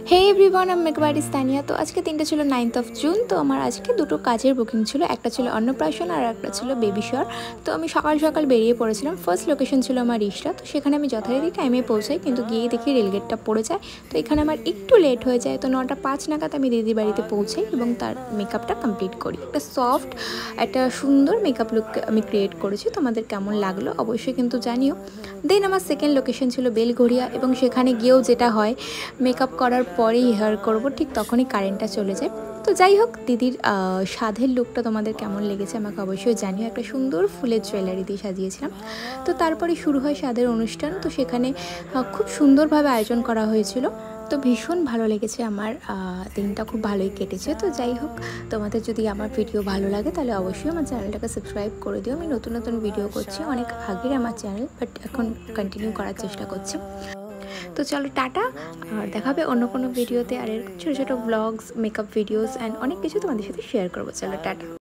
হে everyone, আমি makeup artist Tania. তো আজকে দিনটা ছিল 9th অফ জুন। তো আমার আজকে দুটো কাজের বুকিং ছিল, একটা ছিল অন্নপ্রাশন আর একটা ছিল বেবি শাওয়ার। তো আমি সকাল সকাল বেরিয়ে পড়েছিলাম। ফার্স্ট লোকেশন ছিল আমার রিশরা। তো সেখানে আমি যথারীতি টাইমে পৌঁছাই, কিন্তু গিয়ে দেখি রেলগেটটা পড়ে যায়। তো এখানে আমার একটু লেট হয়ে যায়। তো 9টা 5 নাগাদ আমি দিদির বাড়িতে পৌঁছাই এবং তার মেকআপটা কমপ্লিট করি। একটা সফট, একটা সুন্দর মেকআপ লুক আমি ক্রিয়েট করেছি। তোমাদের কেমন লাগলো অবশ্যই কিন্তু জানিও। দেন আমার সেকেন্ড লোকেশন ছিল বেলঘরিয়া, এবং সেখানে গিয়েও যেটা হয়, মেকআপ করার পরেই হেয়ার করব, ঠিক তখনই কারেন্টটা চলে যায়। তো যাই হোক, দিদির সাধের লুকটা তোমাদের কেমন লেগেছে আমাকে অবশ্যই জানিও। একটা সুন্দর ফুলের জুয়েলারি দিয়ে সাজিয়েছিলাম। তো তারপরে শুরু হয় সাধের অনুষ্ঠান। তো সেখানে খুব সুন্দরভাবে আয়োজন করা হয়েছিল। তো ভীষণ ভালো লেগেছে আমার, দিনটা খুব ভালোই কেটেছে। তো যাই হোক, তোমাদের যদি আমার ভিডিও ভালো লাগে তাহলে অবশ্যই আমার চ্যানেলটাকে সাবস্ক্রাইব করে দিও। আমি নতুন নতুন ভিডিও করছি, অনেক আগের আমার চ্যানেল, বাট এখন কন্টিনিউ করার চেষ্টা করছি। তো চলো টাটা, আর দেখাবে অন্য কোনো ভিডিওতে। আর এরকম ছোটো ছোটো ব্লগস, মেকআপ ভিডিওস অ্যান্ড অনেক কিছু তোমাদের সাথে শেয়ার করবো। চলো টাটা।